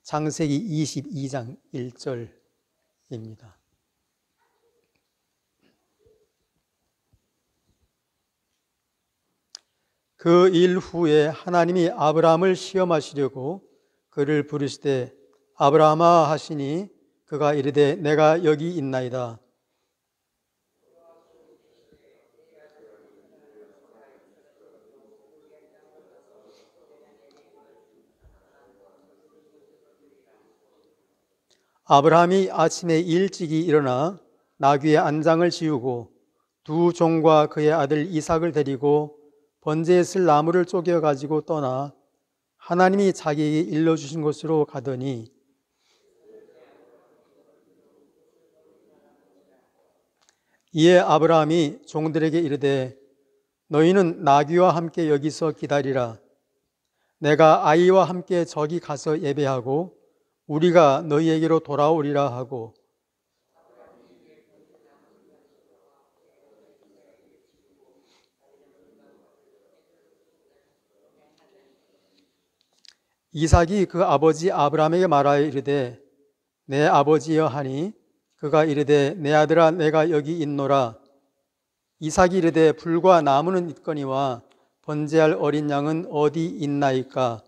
창세기 22장 1절입니다. 그 일 후에 하나님이 아브라함을 시험하시려고 그를 부르시되 아브라함아 하시니 그가 이르되 내가 여기 있나이다. 아브라함이 아침에 일찍이 일어나 나귀의 안장을 지우고 두 종과 그의 아들 이삭을 데리고 번제에 쓸 나무를 쪼개 가지고 떠나 하나님이 자기에게 일러주신 곳으로 가더니 이에 아브라함이 종들에게 이르되 너희는 나귀와 함께 여기서 기다리라. 내가 아이와 함께 저기 가서 예배하고 우리가 너희에게로 돌아오리라 하고 이삭이 그 아버지 아브라함에게 말하여 이르되 내 아버지여 하니 그가 이르되 내 아들아 내가 여기 있노라. 이삭이 이르되 불과 나무는 있거니와 번제할 어린 양은 어디 있나이까.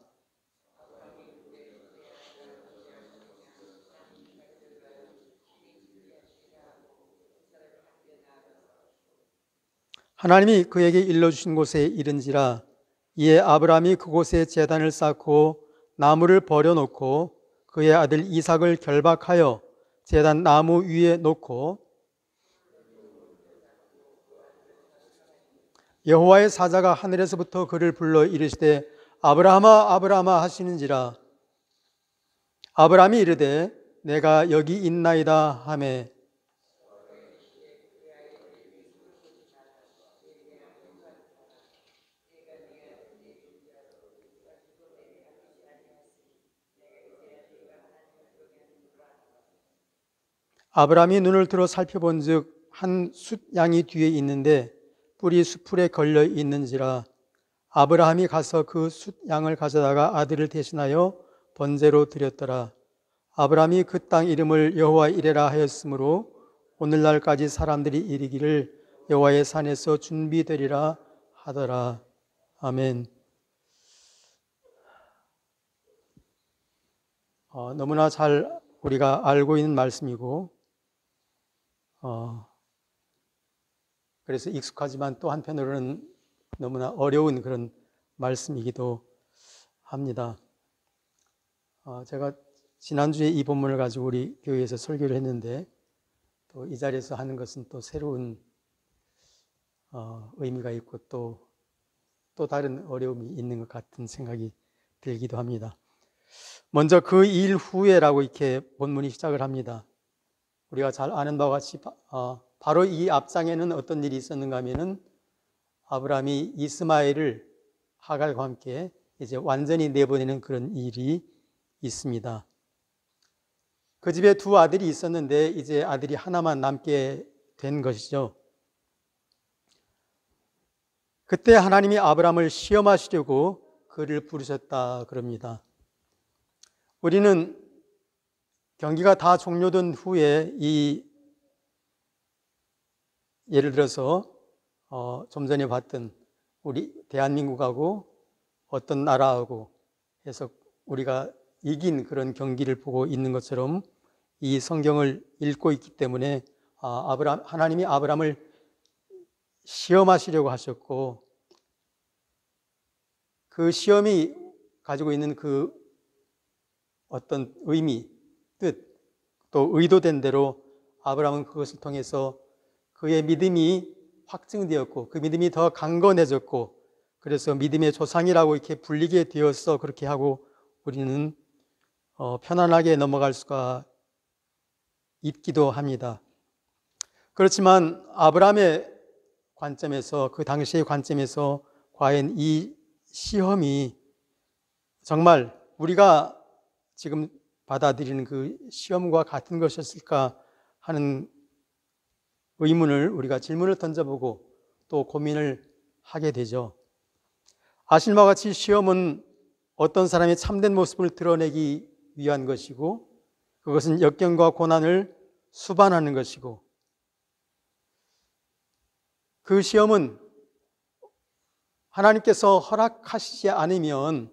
하나님이 그에게 일러주신 곳에 이른지라. 이에 아브라함이 그곳에 제단을 쌓고 나무를 버려놓고 그의 아들 이삭을 결박하여 제단 나무 위에 놓고 여호와의 사자가 하늘에서부터 그를 불러 이르시되 아브라함아 아브라함아 하시는지라. 아브라함이 이르되 내가 여기 있나이다 하매 아브라함이 눈을 들어 살펴본즉 한 숫양이 뒤에 있는데 뿔이 수풀에 걸려 있는지라. 아브라함이 가서 그 숫양을 가져다가 아들을 대신하여 번제로 드렸더라. 아브라함이 그 땅 이름을 여호와 이레라 하였으므로 오늘날까지 사람들이 이르기를 여호와의 산에서 준비되리라 하더라. 아멘. 너무나 잘 우리가 알고 있는 말씀이고 그래서 익숙하지만 또 한편으로는 너무나 어려운 그런 말씀이기도 합니다. 제가 지난주에 이 본문을 가지고 우리 교회에서 설교를 했는데 또 이 자리에서 하는 것은 또 새로운 의미가 있고 또 다른 어려움이 있는 것 같은 생각이 들기도 합니다. 먼저 그 일 후에라고 이렇게 본문이 시작을 합니다. 우리가 잘 아는 바와 같이 바로 이 앞장에는 어떤 일이 있었는가 하면은 아브라함이 이스마엘을 하갈과 함께 이제 완전히 내보내는 그런 일이 있습니다. 그 집에 두 아들이 있었는데 이제 아들이 하나만 남게 된 것이죠. 그때 하나님이 아브라함을 시험하시려고 그를 부르셨다 그럽니다. 우리는 경기가 다 종료된 후에 예를 들어서 좀 전에 봤던 우리 대한민국하고 어떤 나라하고 해서 우리가 이긴 그런 경기를 보고 있는 것처럼 이 성경을 읽고 있기 때문에 하나님이 아브라함을 시험하시려고 하셨고 그 시험이 가지고 있는 그 어떤 의미, 뜻, 또 의도된 대로 아브라함은 그것을 통해서 그의 믿음이 확증되었고 그 믿음이 더 강건해졌고 그래서 믿음의 조상이라고 이렇게 불리게 되어서 그렇게 하고 우리는 편안하게 넘어갈 수가 있기도 합니다. 그렇지만 아브라함의 관점에서 그 당시의 관점에서 과연 이 시험이 정말 우리가 지금 받아들이는 그 시험과 같은 것이었을까 하는 의문을 우리가 질문을 던져보고 또 고민을 하게 되죠. 아신 바와 같이 시험은 어떤 사람의 참된 모습을 드러내기 위한 것이고 그것은 역경과 고난을 수반하는 것이고 그 시험은 하나님께서 허락하시지 않으면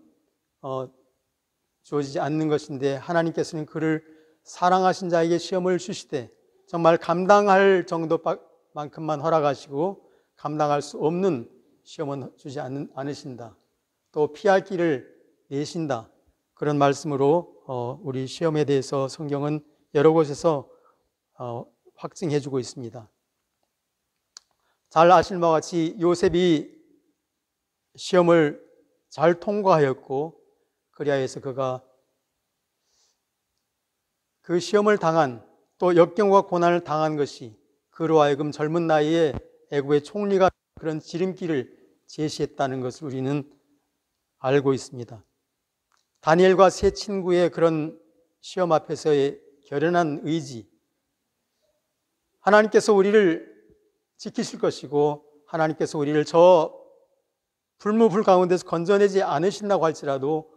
주어지지 않는 것인데 하나님께서는 그를 사랑하신 자에게 시험을 주시되 정말 감당할 정도만큼만 허락하시고 감당할 수 없는 시험은 주지 않으신다. 또 피할 길을 내신다. 그런 말씀으로 우리 시험에 대해서 성경은 여러 곳에서 확증해 주고 있습니다. 잘 아실 바와 같이 요셉이 시험을 잘 통과하였고 그리하여서 그가 그 시험을 당한 또 역경과 고난을 당한 것이 그로 하여금 젊은 나이에 애국의 총리가 그런 지름길을 제시했다는 것을 우리는 알고 있습니다. 다니엘과 세 친구의 그런 시험 앞에서의 결연한 의지, 하나님께서 우리를 지키실 것이고 하나님께서 우리를 저 불무불 가운데서 건져내지 않으신다고 할지라도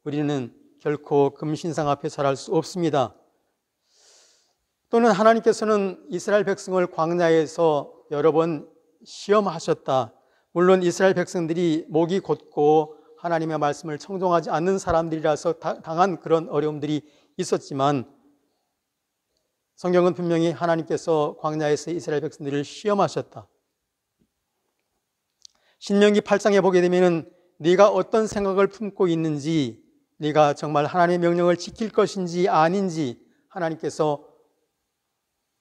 우리는 결코 금신상 앞에 설할 수 없습니다. 또는 하나님께서는 이스라엘 백성을 광야에서 여러 번 시험하셨다. 물론 이스라엘 백성들이 목이 곧고 하나님의 말씀을 청종하지 않는 사람들이라서 당한 그런 어려움들이 있었지만 성경은 분명히 하나님께서 광야에서 이스라엘 백성들을 시험하셨다. 신명기 8장에 보게 되면 네가 어떤 생각을 품고 있는지, 네가 정말 하나님의 명령을 지킬 것인지 아닌지 하나님께서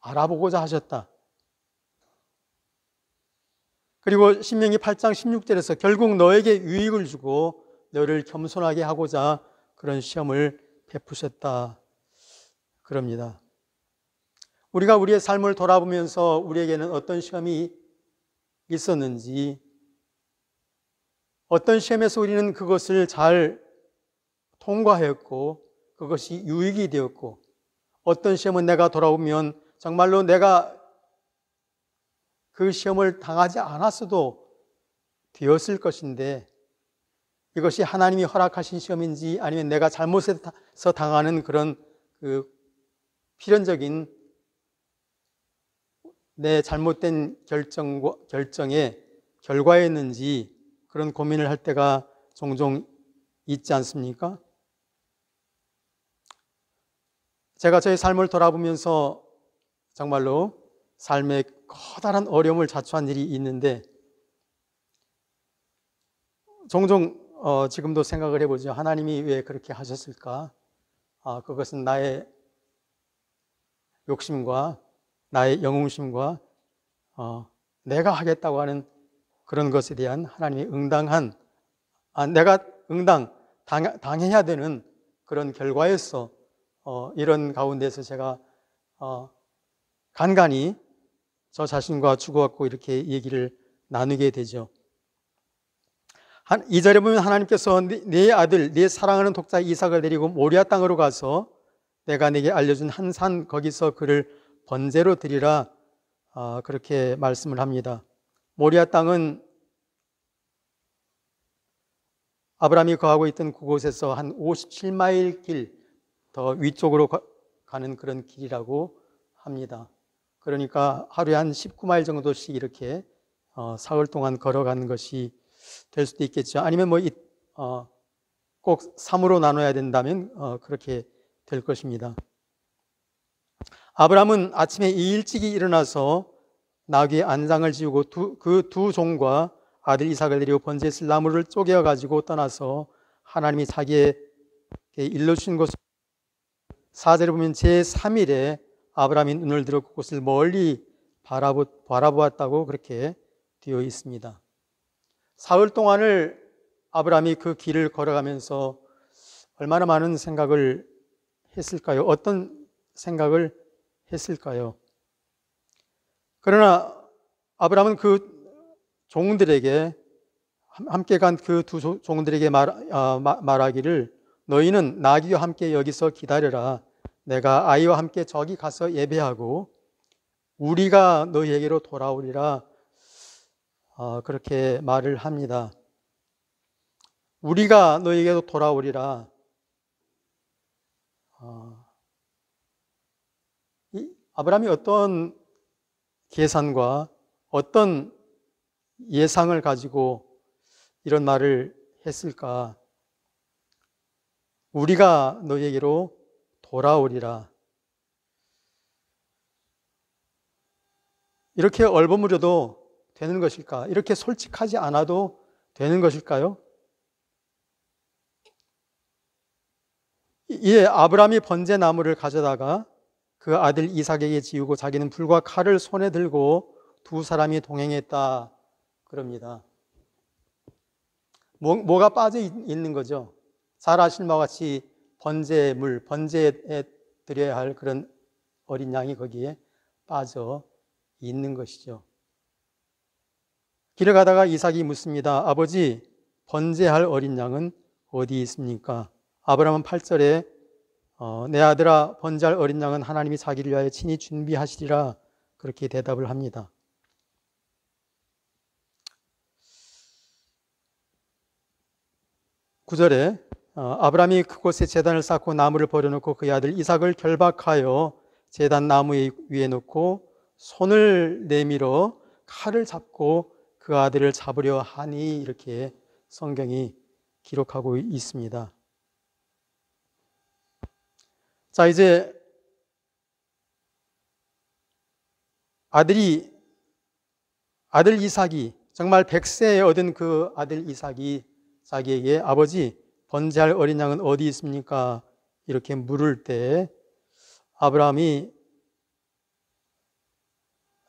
알아보고자 하셨다. 그리고 신명기 8장 16절에서 결국 너에게 유익을 주고 너를 겸손하게 하고자 그런 시험을 베푸셨다 그럽니다. 우리가 우리의 삶을 돌아보면서 우리에게는 어떤 시험이 있었는지, 어떤 시험에서 우리는 그것을 잘 통과했고 그것이 유익이 되었고, 어떤 시험은 내가 돌아오면 정말로 내가 그 시험을 당하지 않았어도 되었을 것인데 이것이 하나님이 허락하신 시험인지 아니면 내가 잘못해서 당하는 그런 그 필연적인 내 잘못된 결정의 결과였는지 그런 고민을 할 때가 종종 있지 않습니까? 제가 저의 삶을 돌아보면서 정말로 삶에 커다란 어려움을 자초한 일이 있는데 종종 지금도 생각을 해보죠. 하나님이 왜 그렇게 하셨을까? 그것은 나의 욕심과 나의 영웅심과 내가 하겠다고 하는 그런 것에 대한 하나님의 내가 당해야 되는 그런 결과였어. 이런 가운데서 제가 간간히 저 자신과 주고받고 이렇게 얘기를 나누게 되죠. 2절에 보면 하나님께서 네 아들, 네 사랑하는 독자 이삭을 데리고 모리아 땅으로 가서 내가 네게 알려준 한 산 거기서 그를 번제로 드리라 그렇게 말씀을 합니다. 모리아 땅은 아브라함이 거하고 있던 그곳에서 한 57마일 길 더 위쪽으로 가는 그런 길이라고 합니다. 그러니까 하루에 한 19마일 정도씩 이렇게 사흘 동안 걸어가는 것이 될 수도 있겠죠. 아니면 꼭 3으로 나눠야 된다면 그렇게 될 것입니다. 아브라함은 아침에 일찍이 일어나서 나귀의 안장을 지우고 그 두 종과 아들 이삭을 데리고 번제에 쓸 나무를 쪼개어 가지고 떠나서 하나님이 자기에게 일러주신 곳 4절에 보면 제3일에 아브라함이 눈을 들어 그곳을 멀리 바라보았다고 그렇게 되어 있습니다. 사흘 동안을 아브라함이 그 길을 걸어가면서 얼마나 많은 생각을 했을까요? 어떤 생각을 했을까요? 그러나 아브라함은 그 종들에게 함께 간 그 두 종들에게 말하기를 너희는 나귀와 함께 여기서 기다려라. 내가 아이와 함께 저기 가서 예배하고 우리가 너희에게로 돌아오리라 그렇게 말을 합니다. 우리가 너희에게로 돌아오리라. 아브라함이 어떤 계산과 어떤 예상을 가지고 이런 말을 했을까? 우리가 너에게로 돌아오리라. 이렇게 얼버무려도 되는 것일까? 이렇게 솔직하지 않아도 되는 것일까요? 이에 아브라함이 번제나무를 가져다가 그 아들 이삭에게 지우고 자기는 불과 칼을 손에 들고 두 사람이 동행했다 그럽니다. 뭐가 빠져 있는 거죠? 잘 아실 바와 같이 번제물, 번제에 드려야 할 그런 어린 양이 거기에 빠져 있는 것이죠. 길을 가다가 이삭이 묻습니다. 아버지, 번제할 어린 양은 어디 있습니까? 아브라함은 8절에 내 아들아, 번제할 어린 양은 하나님이 자기를 위하여 친히 준비하시리라 그렇게 대답을 합니다. 구절에 아브라함이 그곳에 제단을 쌓고 나무를 버려놓고 그의 아들 이삭을 결박하여 제단 나무 위에 놓고 손을 내밀어 칼을 잡고 그 아들을 잡으려 하니 이렇게 성경이 기록하고 있습니다. 자, 이제 아들 이삭이 정말 100세에 얻은 그 아들 이삭이 자기에게 아버지, 번제할 어린 양은 어디 있습니까? 이렇게 물을 때 아브라함이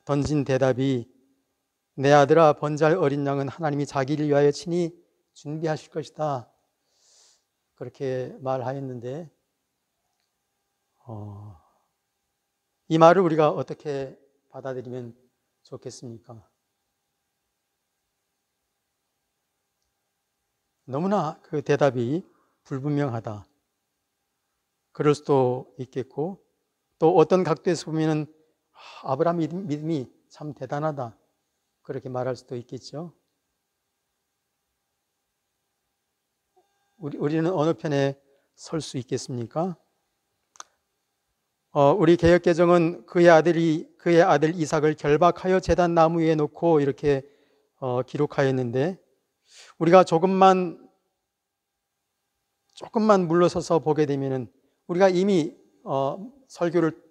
던진 대답이 내 아들아, 번제할 어린 양은 하나님이 자기를 위하여 친히 준비하실 것이다. 그렇게 말하였는데 이 말을 우리가 어떻게 받아들이면 좋겠습니까? 너무나 그 대답이 불분명하다. 그럴 수도 있겠고 또 어떤 각도에서 보면 아브라함 믿음이 참 대단하다. 그렇게 말할 수도 있겠죠. 우리는 어느 편에 설 수 있겠습니까? 우리 개역개정은 그의 아들 이삭을 결박하여 제단 나무 위에 놓고 이렇게 기록하였는데 우리가 조금만 물러서서 보게 되면은 우리가 이미 설교를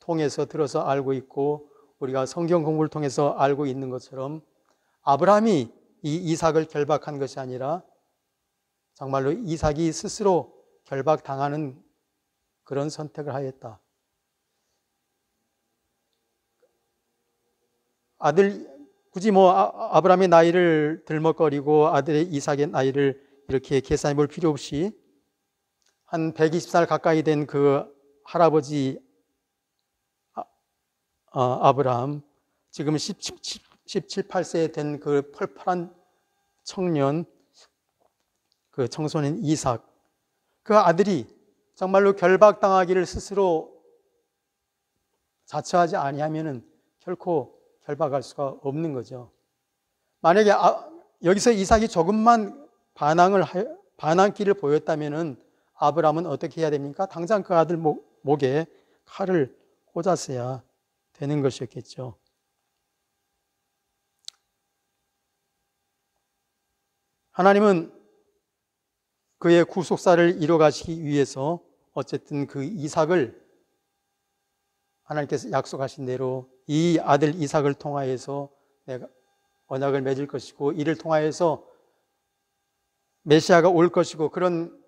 통해서 들어서 알고 있고 우리가 성경 공부를 통해서 알고 있는 것처럼 아브라함이 이 이삭을 결박한 것이 아니라 정말로 이삭이 스스로 결박당하는 그런 선택을 하였다. 굳이 아브라함의 나이를 들먹거리고 아들의 이삭의 나이를 이렇게 계산해 볼 필요 없이 한 120살 가까이 된 그 할아버지 아브라함, 지금 17, 18세 된 그 펄펄한 청년, 그 청소년 이삭, 그 아들이 정말로 결박당하기를 스스로 자처하지 아니하면은 결코 결박할 수가 없는 거죠. 만약에 여기서 이삭이 조금만 반항기를 보였다면은 아브라함은 어떻게 해야 됩니까? 당장 그 아들 목에 칼을 꽂았어야 되는 것이었겠죠. 하나님은 그의 구속사를 이뤄가시기 위해서 어쨌든 그 이삭을 하나님께서 약속하신 대로 이 아들 이삭을 통하여서 내가 언약을 맺을 것이고 이를 통하여서 메시아가 올 것이고 그런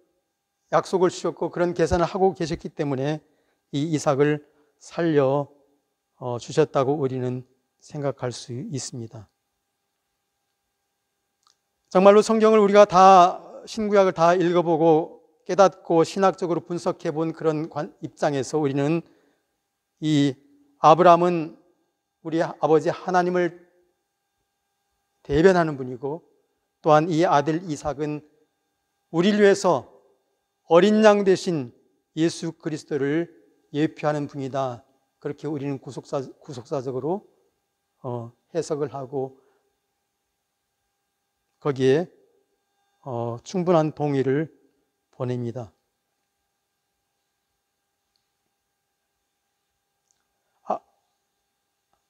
약속을 주셨고 그런 계산을 하고 계셨기 때문에 이 이삭을 살려 주셨다고 우리는 생각할 수 있습니다. 정말로 성경을 우리가 신구약을 다 읽어보고 깨닫고 신학적으로 분석해 본 그런 입장에서 우리는 이 아브라함은 우리 아버지 하나님을 대변하는 분이고 또한 이 아들 이삭은 우리를 위해서 어린 양 대신 예수 그리스도를 예표하는 분이다. 그렇게 우리는 구속사적으로 해석을 하고 거기에 충분한 동의를 보냅니다.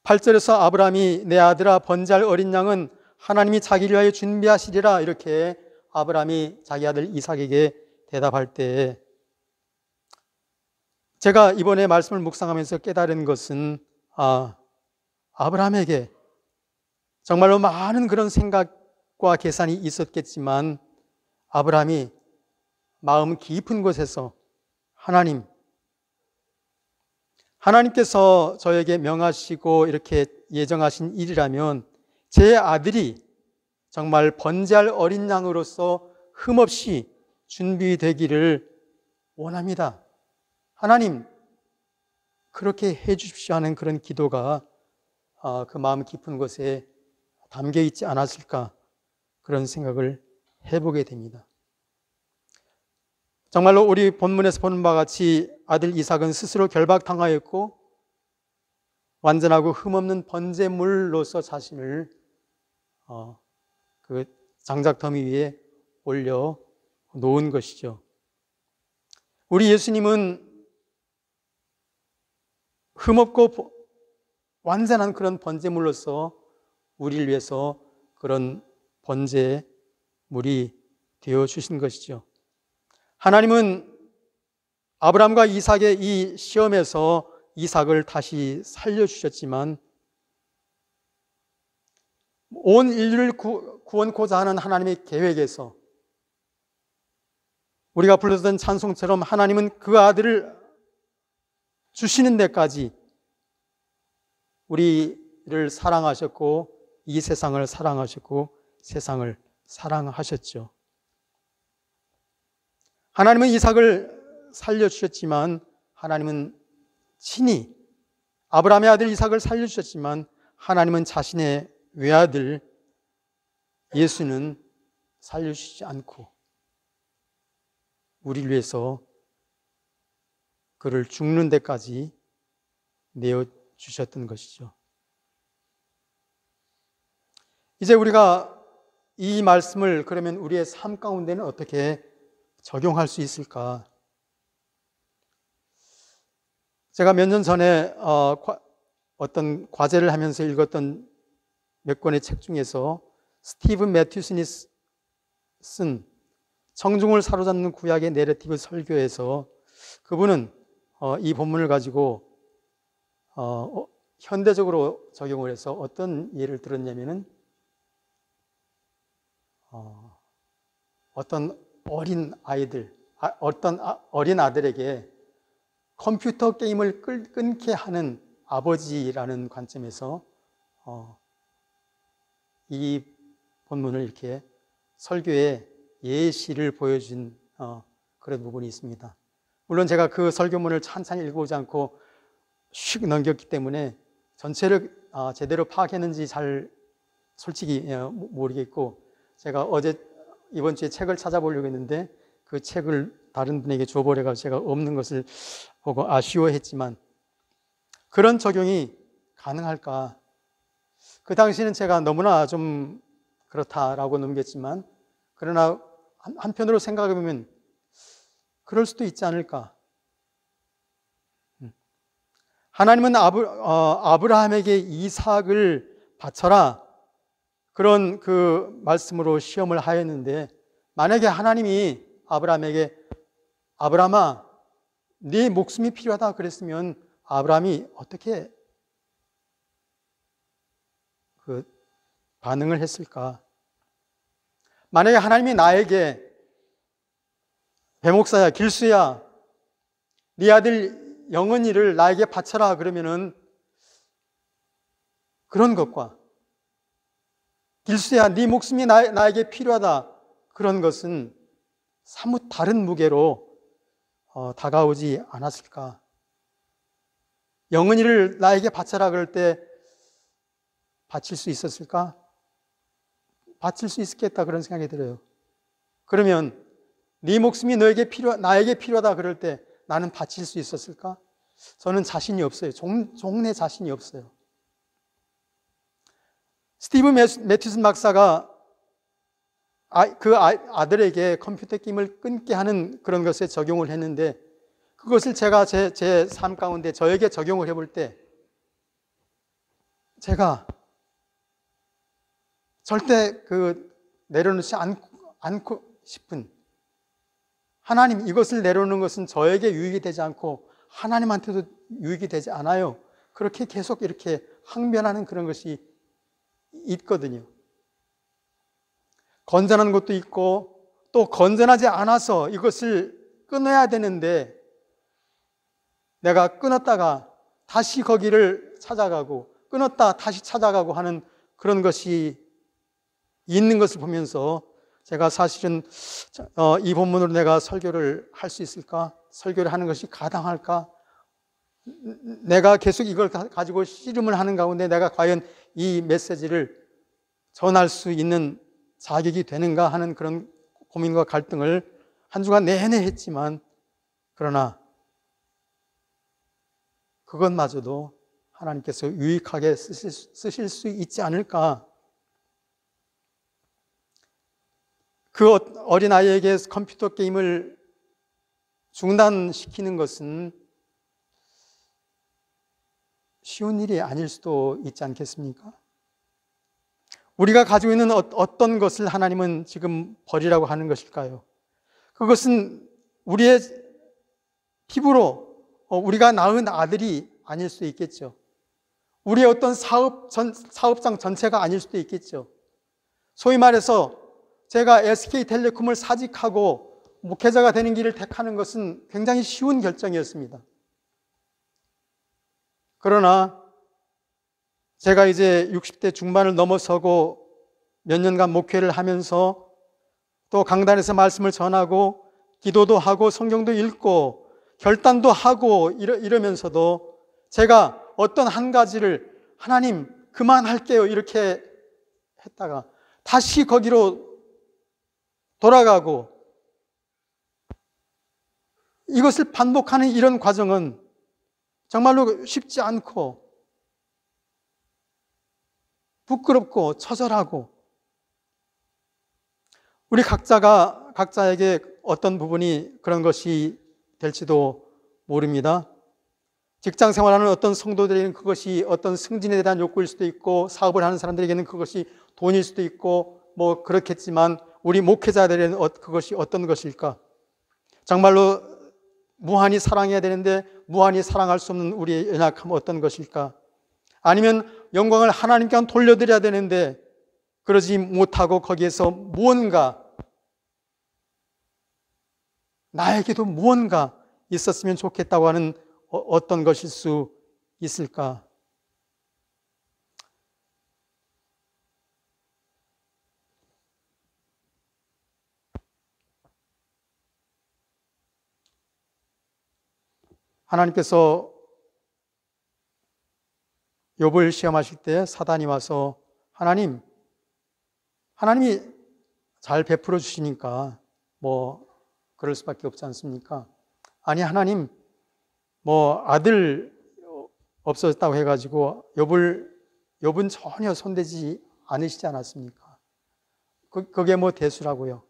8절에서 아브라함이 내 아들아 번제할 어린 양은 하나님이 자기를 위하여 준비하시리라 이렇게 아브라함이 자기 아들 이삭에게 대답할 때 제가 이번에 말씀을 묵상하면서 깨달은 것은 아브라함에게 정말로 많은 그런 생각과 계산이 있었겠지만 아브라함이 마음 깊은 곳에서 하나님께서 저에게 명하시고 이렇게 예정하신 일이라면 제 아들이 정말 번제할 어린 양으로서 흠없이 준비되기를 원합니다. 하나님, 그렇게 해 주십시오 하는 그런 기도가 그 마음 깊은 곳에 담겨 있지 않았을까 그런 생각을 해보게 됩니다. 정말로 우리 본문에서 보는 바와 같이 아들 이삭은 스스로 결박당하였고 완전하고 흠없는 번제물로서 자신을 그 장작더미 위에 올려 놓은 것이죠. 우리 예수님은 흠없고 완전한 그런 번제물로서 우리를 위해서 그런 번제물이 되어 주신 것이죠. 하나님은 아브라함과 이삭의 이 시험에서 이삭을 다시 살려주셨지만 온 인류를 구원코자 하는 하나님의 계획에서 우리가 불렀던 찬송처럼 하나님은 그 아들을 주시는 데까지 우리를 사랑하셨고 이 세상을 사랑하셨고 세상을 사랑하셨죠. 하나님은 이삭을 살려주셨지만 하나님은 친히 아브라함의 아들 이삭을 살려주셨지만 하나님은 자신의 외아들 예수는 살려주시지 않고 우리를 위해서 그를 죽는 데까지 내어주셨던 것이죠. 이제 우리가 이 말씀을 그러면 우리의 삶 가운데는 어떻게 적용할 수 있을까? 제가 몇 년 전에 어떤 과제를 하면서 읽었던 몇 권의 책 중에서 스티븐 매튜슨이 쓴 청중을 사로잡는 구약의 내러티브 설교에서 그분은 이 본문을 가지고 현대적으로 적용을 해서 어떤 예를 들었냐면은 어떤 어린 아들에게 컴퓨터 게임을 끊게 하는 아버지라는 관점에서 이 본문을 이렇게 설교의 예시를 보여준 그런 부분이 있습니다. 물론 제가 그 설교문을 찬찬히 읽어보지 않고 슉 넘겼기 때문에 전체를 제대로 파악했는지 잘 솔직히 모르겠고 제가 이번 주에 책을 찾아보려고 했는데 그 책을 다른 분에게 줘버려서 제가 없는 것을 보고 아쉬워했지만 그런 적용이 가능할까? 그 당시에는 제가 너무나 좀 그렇다라고 넘겼지만 그러나 한편으로 생각해 보면 그럴 수도 있지 않을까? 하나님은 아브라함에게 이삭을 바쳐라 그런 그 말씀으로 시험을 하였는데 만약에 하나님이 아브라함에게 아브라함아 네 목숨이 필요하다 그랬으면 아브라함이 어떻게 그 반응을 했을까? 만약에 하나님이 나에게 배목사야 길수야 네 아들 영은이를 나에게 바쳐라 그러면은 그런 것과 길수야 네 목숨이 나에게 필요하다 그런 것은 사뭇 다른 무게로 다가오지 않았을까? 영은이를 나에게 바쳐라 그럴 때 바칠 수 있었을까? 바칠 수 있겠다 그런 생각이 들어요. 그러면 네 목숨이 나에게 필요하다 그럴 때 나는 바칠 수 있었을까? 저는 자신이 없어요. 종래 자신이 없어요. 스티븐 매튜슨 박사가 그 아들에게 컴퓨터 게임을 끊게 하는 그런 것에 적용을 했는데 그것을 제가 제 삶 가운데 저에게 적용을 해볼 때 제가 절대 내려놓지 않고 싶은, 하나님 이것을 내려놓는 것은 저에게 유익이 되지 않고 하나님한테도 유익이 되지 않아요. 그렇게 계속 이렇게 항변하는 그런 것이 있거든요. 건전한 것도 있고 또 건전하지 않아서 이것을 끊어야 되는데 내가 끊었다가 다시 거기를 찾아가고 끊었다 다시 찾아가고 하는 그런 것이 있는 것을 보면서 제가 사실은 이 본문으로 내가 설교를 할 수 있을까? 설교를 하는 것이 가당할까? 내가 계속 이걸 가지고 씨름을 하는 가운데 내가 과연 이 메시지를 전할 수 있는 자격이 되는가 하는 그런 고민과 갈등을 한 주간 내내 했지만, 그러나 그것마저도 하나님께서 유익하게 쓰실 수 있지 않을까. 그 어린아이에게 컴퓨터 게임을 중단시키는 것은 쉬운 일이 아닐 수도 있지 않겠습니까? 우리가 가지고 있는 어떤 것을 하나님은 지금 버리라고 하는 것일까요? 그것은 우리의 피부로 우리가 낳은 아들이 아닐 수도 있겠죠. 우리의 어떤 사업장 전체가 아닐 수도 있겠죠. 소위 말해서 제가 SK텔레콤을 사직하고 목회자가 되는 길을 택하는 것은 굉장히 쉬운 결정이었습니다. 그러나 제가 이제 60대 중반을 넘어서고 몇 년간 목회를 하면서 또 강단에서 말씀을 전하고 기도도 하고 성경도 읽고 결단도 하고 이러면서도 제가 어떤 한 가지를 하나님 그만할게요 이렇게 했다가 다시 거기로 돌아가고 이것을 반복하는 이런 과정은 정말로 쉽지 않고 부끄럽고 처절하고, 우리 각자에게 어떤 부분이 그런 것이 될지도 모릅니다. 직장 생활하는 어떤 성도들에게는 그것이 어떤 승진에 대한 욕구일 수도 있고, 사업을 하는 사람들에게는 그것이 돈일 수도 있고 뭐 그렇겠지만, 우리 목회자들에게는 그것이 어떤 것일까? 정말로 무한히 사랑해야 되는데 무한히 사랑할 수 없는 우리의 연약함은 어떤 것일까? 아니면 영광을 하나님께 돌려드려야 되는데 그러지 못하고 거기에서 무언가, 나에게도 무언가 있었으면 좋겠다고 하는 어떤 것일 수 있을까? 하나님께서 욥을 시험하실 때 사단이 와서 하나님이 잘 베풀어 주시니까 뭐 그럴 수밖에 없지 않습니까? 아니 하나님 뭐 아들 없어졌다고 해가지고 욥은 전혀 손대지 않으시지 않았습니까? 그게 뭐 대수라고요?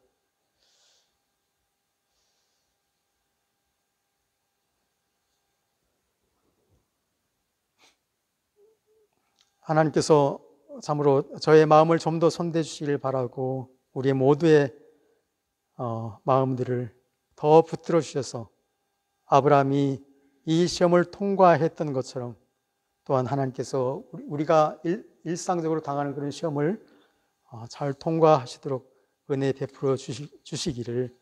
하나님께서 참으로 저의 마음을 좀 더 손대 주시길 바라고 우리의 모두의 마음들을 더 붙들어 주셔서 아브라함이 이 시험을 통과했던 것처럼 또한 하나님께서 우리가 일상적으로 당하는 그런 시험을 잘 통과하시도록 은혜 베풀어 주시기를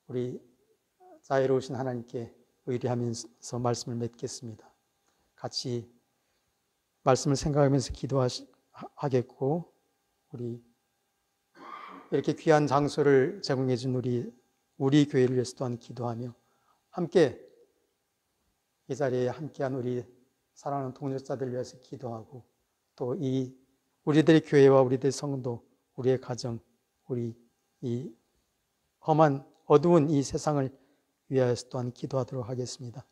우리 자애로우신 하나님께 의뢰하면서 말씀을 맺겠습니다. 같이 말씀을 생각하면서 기도하겠고, 우리 이렇게 귀한 장소를 제공해 준 우리 교회를 위해서 또한 기도하며 함께 이 자리에 함께한 우리 사랑하는 동역자들을 위해서 기도하고, 또 이 우리들의 교회와 우리들의 성도, 우리의 가정, 우리 이 험한 어두운 이 세상을 위하여서 또한 기도하도록 하겠습니다.